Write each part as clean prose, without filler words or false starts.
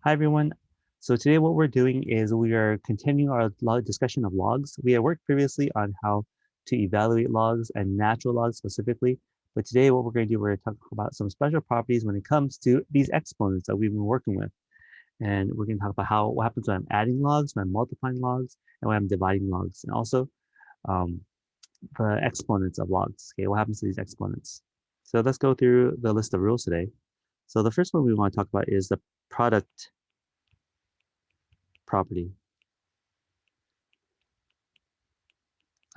Hi, everyone. So today what we're doing is we are continuing our discussion of logs. We had worked previously on how to evaluate logs and natural logs specifically. But today what we're going to do, we're going to talk about some special properties when it comes to these exponents that we've been working with. And we're going to talk about what happens when I'm adding logs, when I'm multiplying logs, and when I'm dividing logs. And also um, the exponents of logs. Okay, what happens to these exponents? So let's go through the list of rules today. So the first one we want to talk about is the product property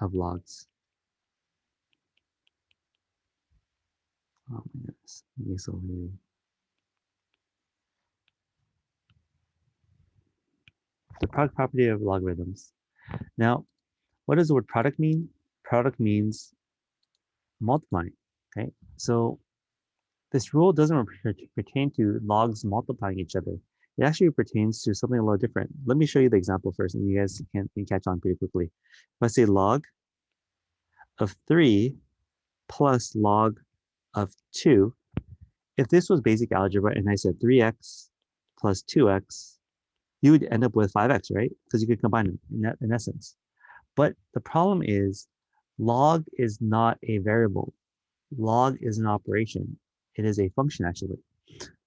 of logs. Oh my goodness. So the product property of logarithms. Now, what does the word product mean? Product means multiplying. Okay, so this rule doesn't pertain to logs multiplying each other. It actually pertains to something a little different. Let me show you the example first, and you guys can catch on pretty quickly. If I say log of 3 plus log of 2, if this was basic algebra and I said 3x plus 2x, you would end up with 5x, right? Because you could combine them in essence. But the problem is log is not a variable. Log is an operation. It is a function, actually.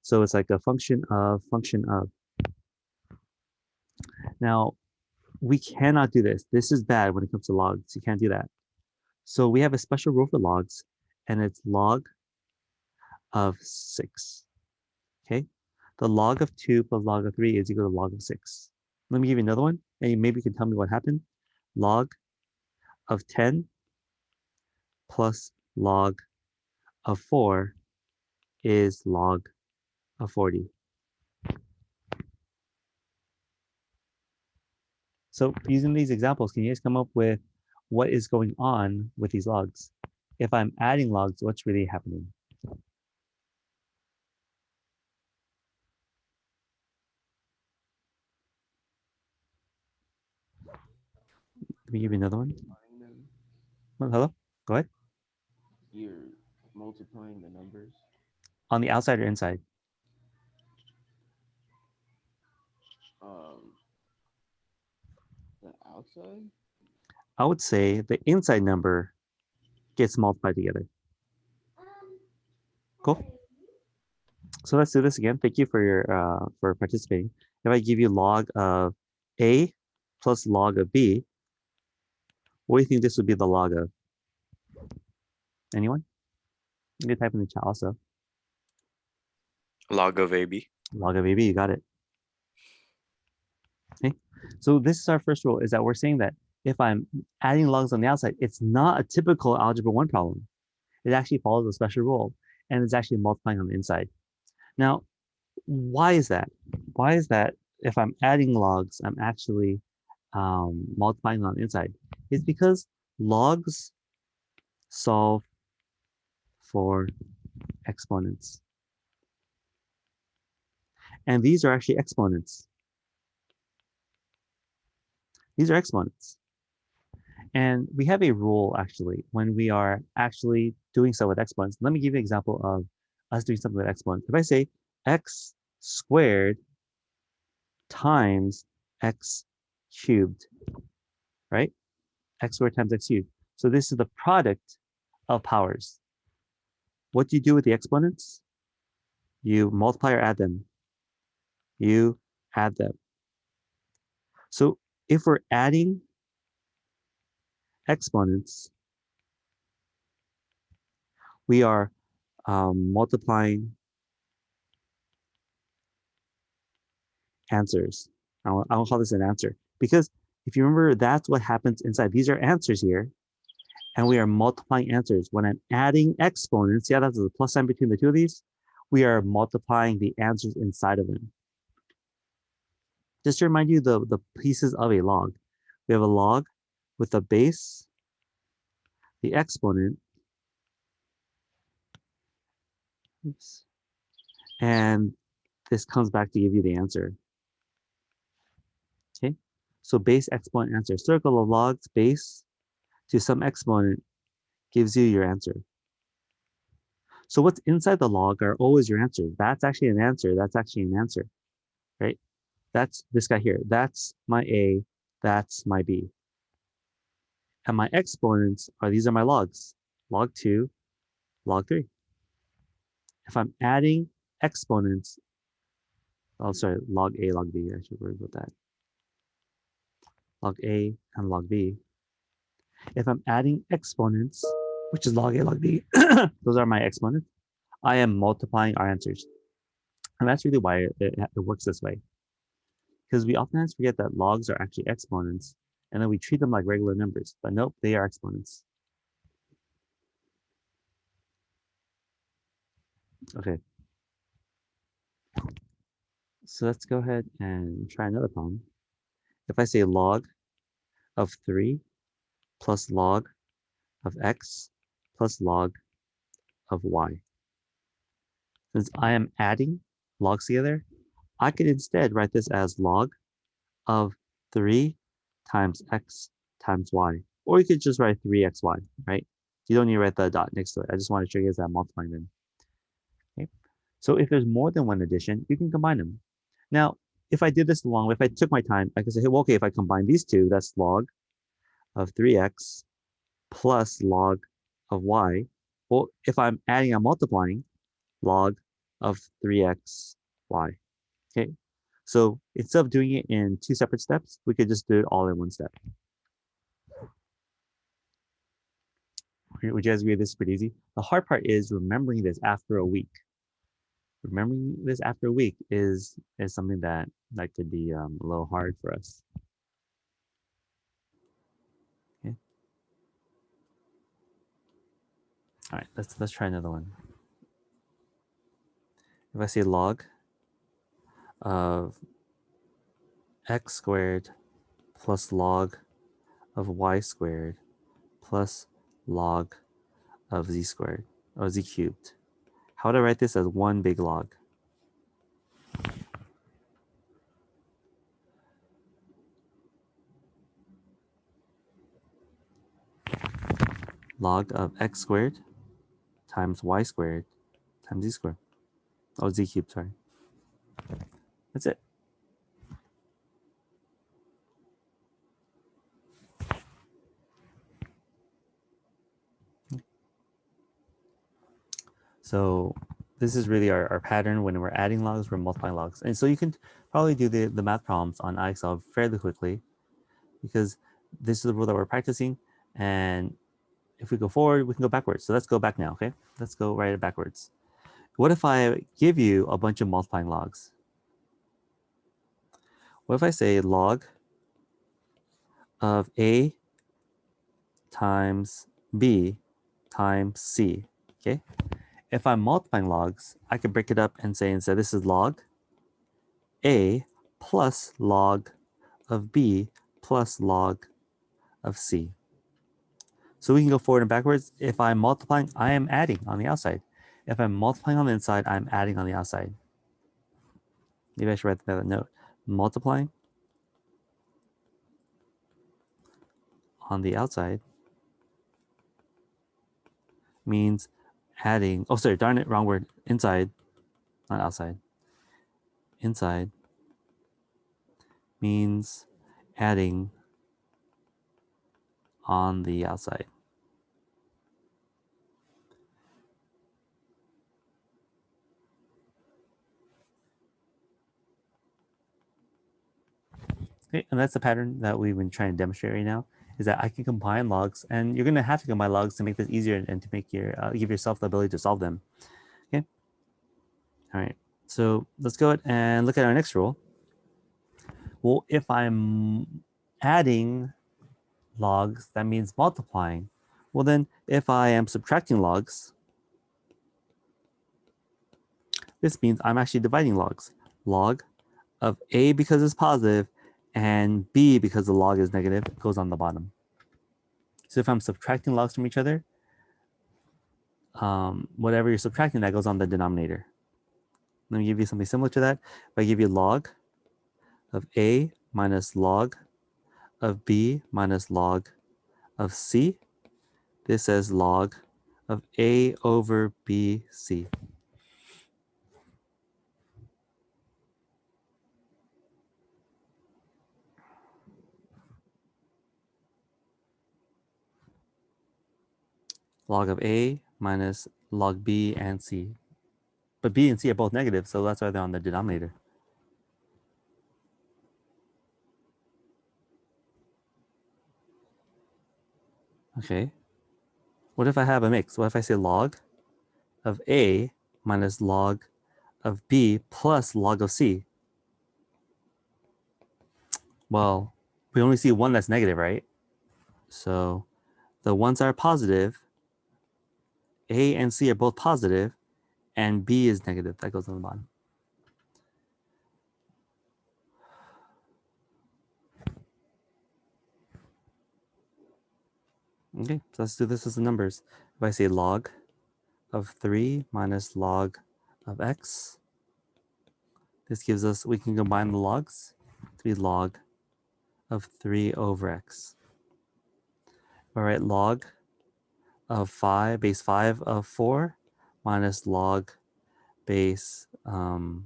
So it's like a function of. Now, we cannot do this. This is bad when it comes to logs. You can't do that. So we have a special rule for logs, and it's log of 6. Okay? The log of 2 plus log of 3 is equal to log of 6. Let me give you another one, and maybe you can tell me what happened. Log of 10 plus log of 4 is log of 40. So using these examples, can you guys come up with what is going on with these logs? If I'm adding logs, what's really happening? Let me give you another one. Oh, hello? Go ahead. You're multiplying the numbers. On the outside or inside? Um, the outside. I would say the inside number gets multiplied together. Cool. So let's do this again. Thank you for your for participating. If I give you log of A plus log of B, what do you think this would be the log of? Anyone? You can type in the chat also. Log of AB. Log of AB, you got it. Okay. So this is our first rule, is that we're saying that if I'm adding logs on the outside, it's not a typical algebra 1 problem. It actually follows a special rule, and it's actually multiplying on the inside. Now, why is that? Why is that if I'm adding logs, I'm actually multiplying on the inside? It's because logs solve for exponents. And these are actually exponents. These are exponents. And we have a rule actually when we are actually doing so with exponents. Let me give you an example of us doing something with exponents. If I say x squared times x cubed, right? X squared times x cubed. So this is the product of powers. What do you do with the exponents? You multiply or add them. You add them. So if we're adding exponents, we are multiplying answers. I'll call this an answer because if you remember, that's what happens inside. These are answers here, and we are multiplying answers. When I'm adding exponents, yeah, that's a plus sign between the two of these, we are multiplying the answers inside of them. Just to remind you the pieces of a log. We have a log with a base, the exponent, oops, and this comes back to give you the answer. Okay, so base, exponent, answer. Circle of logs, base to some exponent gives you your answer. So what's inside the log are always your answers. That's actually an answer. That's actually an answer, right? That's this guy here. That's my A, that's my B. And my exponents these are my logs, log 2, log 3. If I'm adding exponents, oh, sorry, log A, log B, I should worry about that. Log A and log B. If I'm adding exponents, which is log A, log B, those are my exponents, I am multiplying our answers. And that's really why it works this way. Because we oftentimes forget that logs are actually exponents, and then we treat them like regular numbers. But nope, they are exponents. Okay. So let's go ahead and try another problem. If I say log of 3 plus log of x plus log of y. Since I am adding logs together, I could instead write this as log of 3 times x times y. Or you could just write 3xy, right? You don't need to write the dot next to it. I just want to show you guys that I'm multiplying them. Okay. So if there's more than one addition, you can combine them. Now, if I did this long, if I took my time, I could say, well, okay, if I combine these two, that's log of 3x plus log of y. Well, if I'm adding, I'm multiplying log of 3x y. Okay. So instead of doing it in two separate steps, we could just do it all in one step. Would you guys agree this is pretty easy? The hard part is remembering this after a week. Remembering this after a week is something that could be a little hard for us. Okay. All right, let's try another one. If I say log of x squared plus log of y squared plus log of z squared or z cubed, how would I write this as one big log? Log of x squared times y squared times z squared. Oh, z cubed, sorry. That's it. So this is really our pattern. When we're adding logs, we're multiplying logs. And so you can probably do the math problems on iExcel fairly quickly because this is the rule that we're practicing. And if we go forward, we can go backwards. So let's go back now, okay? Let's go write it backwards. What if I give you a bunch of multiplying logs? What if I say log of A times B times C, okay? If I'm multiplying logs, I could break it up and say instead this is log A plus log of B plus log of C. So we can go forward and backwards. If I'm multiplying, I am adding on the outside. If I'm multiplying on the inside, I'm adding on the outside. Maybe I should write that note. Multiplying on the outside means adding. Oh, sorry, darn it, wrong word. Inside, not outside. Inside means adding on the outside. Okay, and that's the pattern that we've been trying to demonstrate right now, is that I can combine logs, and you're going to have to combine logs to make this easier and to make your give yourself the ability to solve them. Okay. All right. So let's go ahead and look at our next rule. Well, if I'm adding logs, that means multiplying. Well, then if I am subtracting logs, this means I'm actually dividing logs. Log of A because it's positive and B because the log is negative goes on the bottom. So if I'm subtracting logs from each other, whatever you're subtracting, that goes on the denominator. Let me give you something similar to that. If I give you log of A minus log of B minus log of C, this says log of A over BC. log of A minus log B and C. But B and C are both negative, so that's why they're on the denominator. Okay. What if I have a mix? What if I say log of A minus log of B plus log of C? Well, we only see one that's negative, right? So the ones that are positive, A and C are both positive, and B is negative. That goes on the bottom. Okay, so let's do this as the numbers. If I say log of 3 minus log of x, this gives us, we can combine the logs to be log of 3 over x. All right, log of 5, base 5 of 4 minus log base 5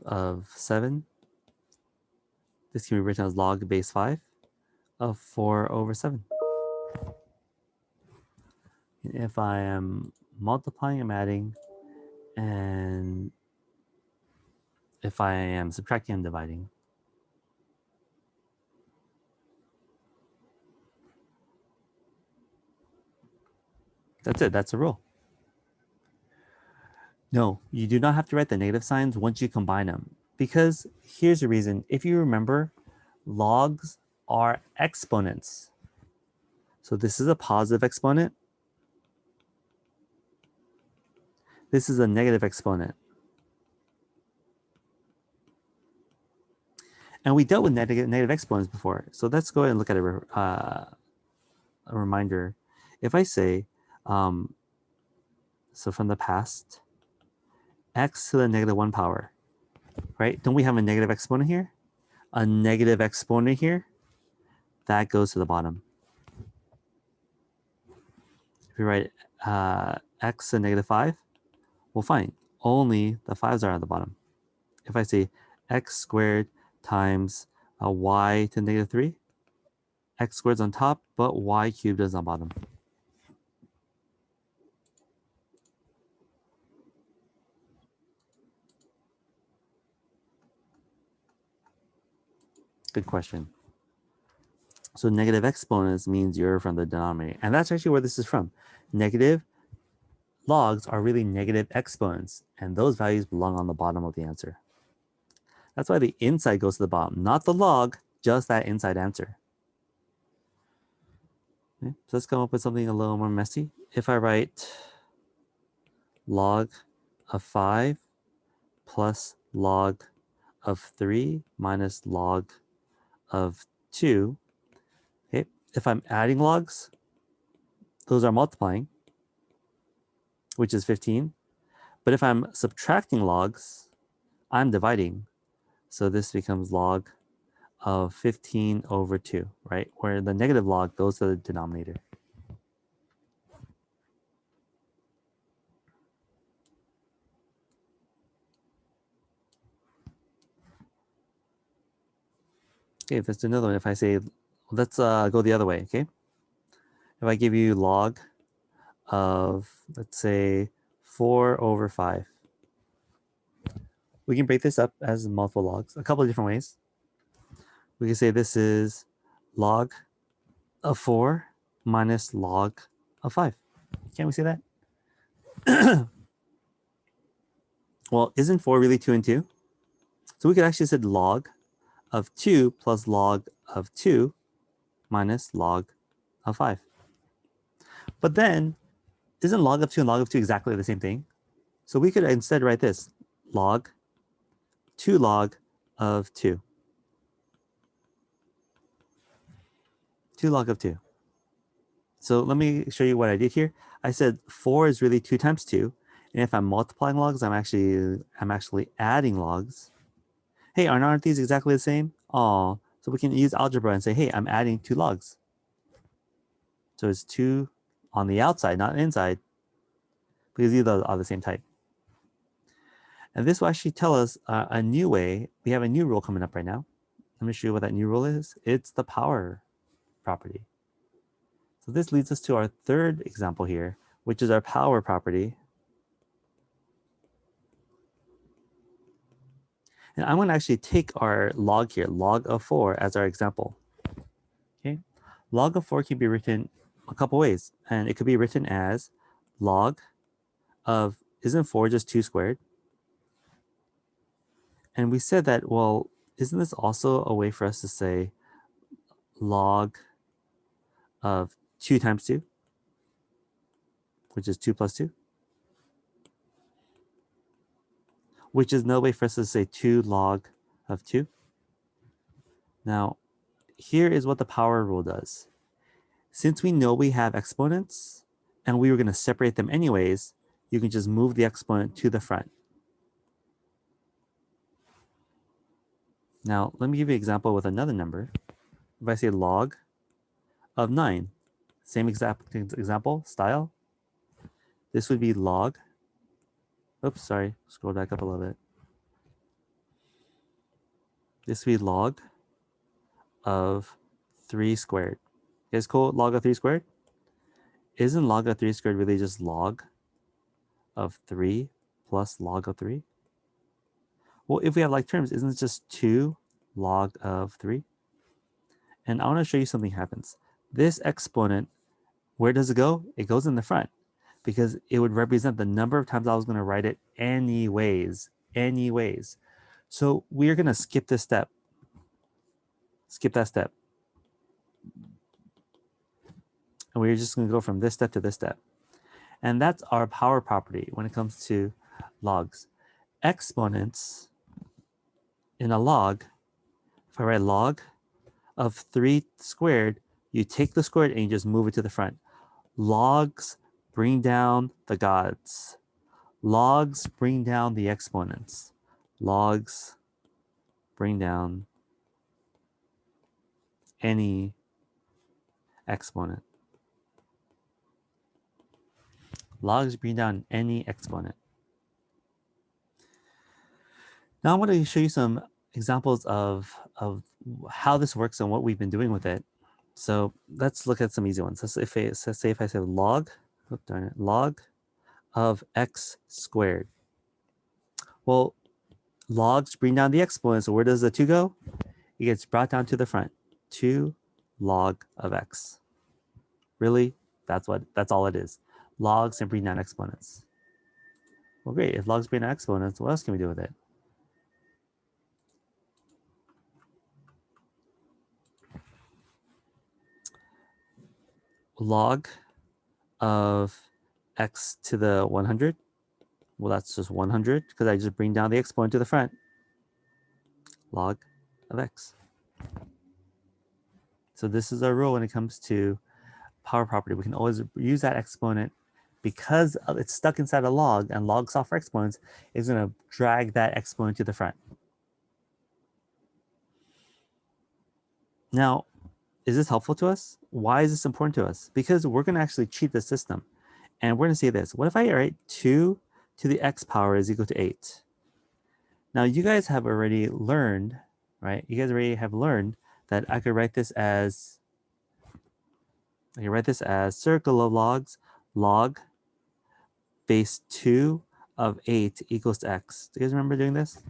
of 7. This can be written as log base 5 of 4 over 7. If I am multiplying, I'm adding, and if I am subtracting, I'm dividing. That's it. That's a rule. No, you do not have to write the negative signs once you combine them. Because here's the reason. If you remember, logs are exponents. So this is a positive exponent. This is a negative exponent. And we dealt with negative exponents before. So let's go ahead and look at a reminder. If I say, so from the past, x to the negative 1 power, right? Don't we have a negative exponent here? A negative exponent here? That goes to the bottom. If we write x to negative 5, well, fine. Only the 5s are at the bottom. If I say x squared times y to negative 3, x squared is on top, but y cubed is on bottom. Good question. So negative exponents means you're from the denominator. And that's actually where this is from. Negative logs are really negative exponents, and those values belong on the bottom of the answer. That's why the inside goes to the bottom, not the log, just that inside answer. Okay, so let's come up with something a little more messy. If I write log of 5 plus log of 3 minus log of 2, okay, if I'm adding logs, those are multiplying, which is 15. But if I'm subtracting logs, I'm dividing. So this becomes log of 15 over 2, right? Where the negative log goes to the denominator. Okay, let's do another one. If I say, let's go the other way, okay? If I give you log of, let's say, 4 over 5. We can break this up as multiple logs, a couple of different ways. We can say this is log of 4 minus log of 5. Can't we say that? Well, isn't 4 really 2 and 2? So we could actually say log of 2 plus log of 2 minus log of 5. But then, isn't log of 2 and log of 2 exactly the same thing? So we could instead write this, log 2 log of 2. 2 log of 2. So let me show you what I did here. I said 4 is really 2 times 2. And if I'm multiplying logs, I'm actually adding logs. Hey, aren't these exactly the same? Oh, so we can use algebra and say, hey, I'm adding 2 logs. So it's 2 on the outside, not inside, because these are the same type. And this will actually tell us a new way. We have a new rule coming up right now. Let me show you what that new rule is. It's the power property. So this leads us to our third example here, which is our power property. And I'm going to actually take our log here, log of 4, as our example. Okay, log of 4 can be written a couple ways, and it could be written as log of, isn't 4 just 2 squared? And we said that, well, isn't this also a way for us to say log of 2 times 2, which is 2 plus 2, which is no way for us to say 2 log of 2. Now, here is what the power rule does. Since we know we have exponents and we were going to separate them anyways, you can just move the exponent to the front. Now, let me give you an example with another number. If I say log of 9, same exact example, style. This would be log. Oops, sorry, scroll back up a little bit. This would be log of 3 squared. You guys cool? Log of 3 squared? Isn't log of 3 squared really just log of 3 plus log of 3? Well, if we have like terms, isn't it just 2 log of 3? And I want to show you something happens. This exponent, where does it go? It goes in the front because it would represent the number of times I was going to write it anyways. So we're going to skip this step. Skip that step. And we're just going to go from this step to this step. And that's our power property when it comes to logs. Exponents in a log, if I write log of 3 squared, you take the squared and you just move it to the front. Logs bring down the gods. Logs bring down the exponents. Logs bring down any exponent. Logs bring down any exponent. Now I'm going to show you some examples of how this works and what we've been doing with it. So let's look at some easy ones. Let's say if I say log, log of x squared. Well, logs bring down the exponent, so where does the 2 go? It gets brought down to the front. 2 log of x. Really? That's all it is. Logs and bring down exponents. Well, great. If logs bring down exponents, what else can we do with it? Log of x to the 100. Well, that's just 100 because I just bring down the exponent to the front. Log of x. So this is our rule when it comes to power property. We can always use that exponent because it's stuck inside a log, and log solve for exponents is going to drag that exponent to the front. Now, is this helpful to us? Why is this important to us? Because we're going to actually cheat the system. And we're going to say this. What if I write 2 to the x power is equal to 8? Now, you guys have already learned, right? You guys already have learned that I could write this as, circle of logs, log base 2 of 8 equals to x. Do you guys remember doing this?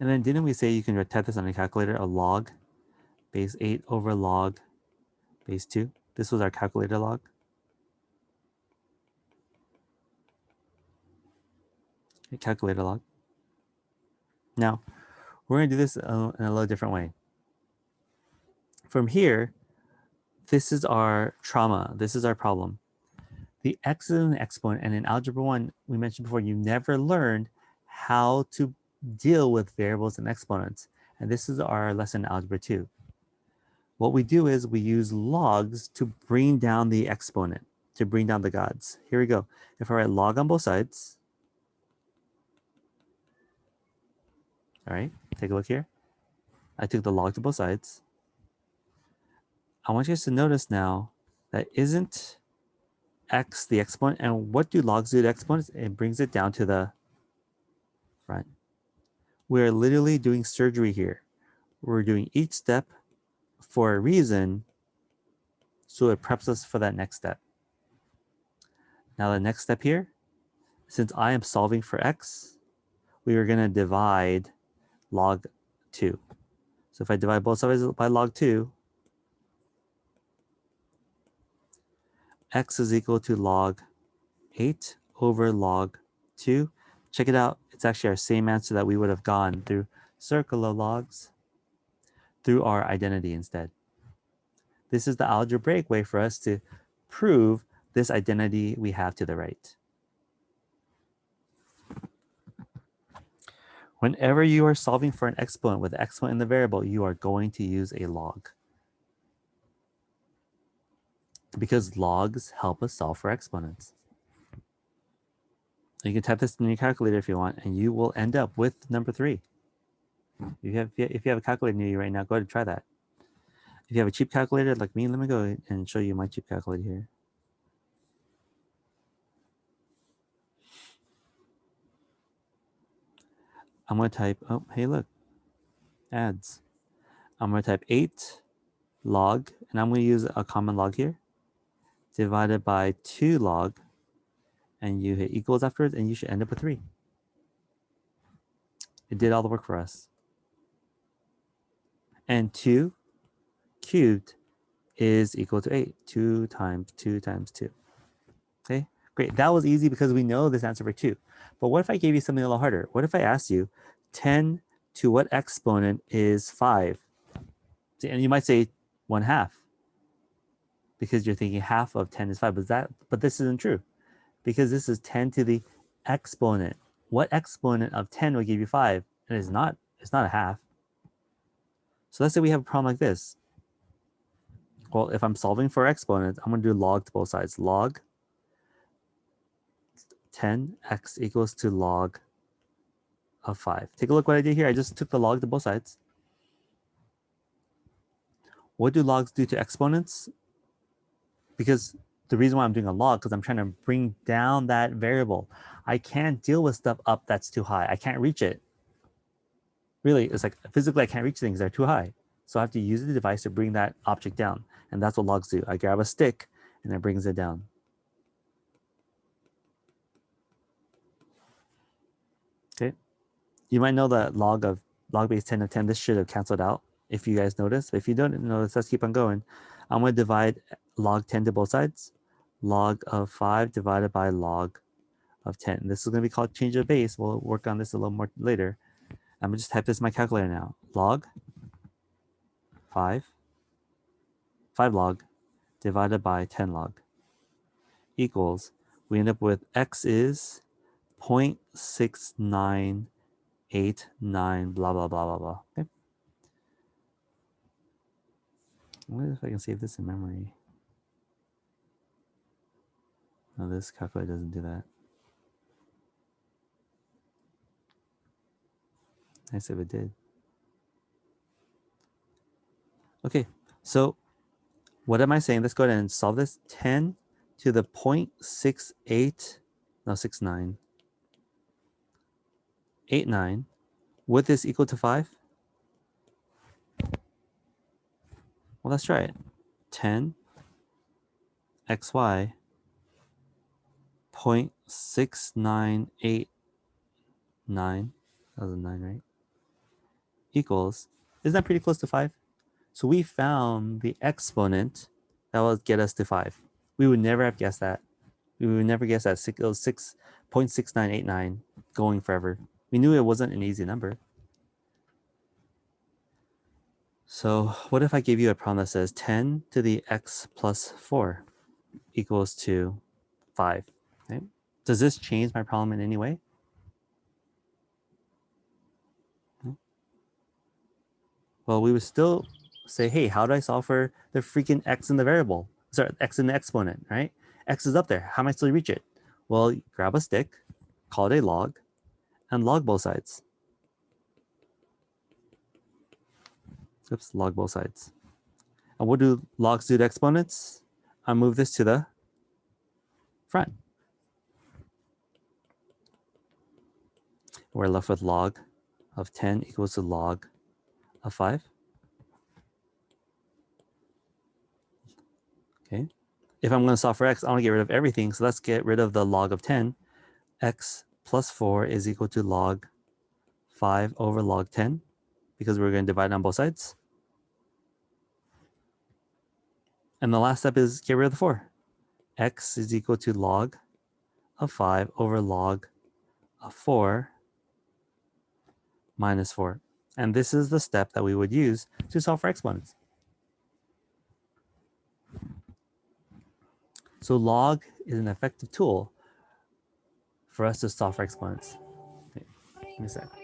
And then didn't we say you can type this on a calculator, a log base 8 over log base 2? This was our calculator log. Calculator log. Now, we're going to do this in a little different way. From here, this is our trauma. This is our problem. The x is an exponent, and in Algebra 1, we mentioned before, you never learned how to deal with variables and exponents. And this is our lesson in Algebra 2. What we do is we use logs to bring down the exponent, to bring down the gods. Here we go. If I write log on both sides, all right, take a look here. I took the log to both sides. I want you guys to notice now that isn't x the exponent, and what do logs do to exponents? It brings it down to the front. We're literally doing surgery here. We're doing each step for a reason, so it preps us for that next step. Now the next step here, since I am solving for x, we are going to divide log 2. So if I divide both sides by log 2, x is equal to log 8 over log 2. Check it out. It's actually our same answer that we would have gone through circle of logs through our identity instead. This is the algebraic way for us to prove this identity we have to the right. Whenever you are solving for an exponent with exponent in the variable, you are going to use a log. Because logs help us solve for exponents. You can type this in your calculator if you want, and you will end up with number 3. If you have a calculator near you right now, go ahead and try that. If you have a cheap calculator like me, let me go and show you my cheap calculator here. I'm going to type, oh, hey, look, adds. I'm going to type 8 log, and I'm going to use a common log here, divided by 2 log, and you hit equals afterwards, and you should end up with 3. It did all the work for us. And 2 cubed is equal to 8. 2 times 2 times 2. Okay, great. That was easy because we know this answer for 2. But what if I gave you something a little harder? What if I asked you 10 to what exponent is 5? And you might say 1/2 because you're thinking half of 10 is 5. But this isn't true because this is 10 to the exponent. What exponent of 10 will give you 5? And it's not a half. So let's say we have a problem like this. Well, if I'm solving for exponents, I'm going to do log to both sides. Log 10x equals to log of 5. Take a look what I did here. I just took the log to both sides. What do logs do to exponents? Because the reason why I'm doing a log, because I'm trying to bring down that variable. I can't deal with stuff up that's too high. I can't reach it. Really, it's like physically I can't reach things that are too high. So I have to use the device to bring that object down. And that's what logs do. I grab a stick and it brings it down. Okay. You might know that log base 10 of 10, this should have canceled out if you guys notice. If you don't notice, let's keep on going. I'm going to divide log 10 to both sides. Log of 5 divided by log of 10. This is going to be called change of base. We'll work on this a little more later. I'm going to just type this in my calculator now. Log 5 log divided by 10 log equals, we end up with x is 0.6989 blah, blah, blah, blah, blah. Okay. I wonder if I can save this in memory. No, this calculator doesn't do that. Nice if it did. Okay, so what am I saying? Let's go ahead and solve this. 10 to the 0.68, no, 6989. Would this equal to 5? Well, let's try it. 10 xy 0.6989, that was a 9, right? Equals, isn't that pretty close to 5? So we found the exponent that will get us to 5. We would never have guessed that. We would never guess that. It was 6.6989 going forever. We knew it wasn't an easy number. So what if I gave you a problem that says 10 to the x plus 4 equals to 5? Okay. Does this change my problem in any way? Well, we would still say, hey, how do I solve for the freaking x in the variable? Sorry, x in the exponent, right? X is up there. How am I supposed to reach it? Well, grab a stick, call it a log, and log both sides. Oops, log both sides. And what do logs do to exponents? I move this to the front. We're left with log of 10 equals to log of 5. Okay. If I'm going to solve for x, I want to get rid of everything. So let's get rid of the log of 10. X plus 4 is equal to log 5 over log 10 because we're going to divide on both sides. And the last step is get rid of the 4. X is equal to log of 5 over log of 4 minus 4. And this is the step that we would use to solve for exponents. So log is an effective tool for us to solve for exponents. Okay, give me a sec.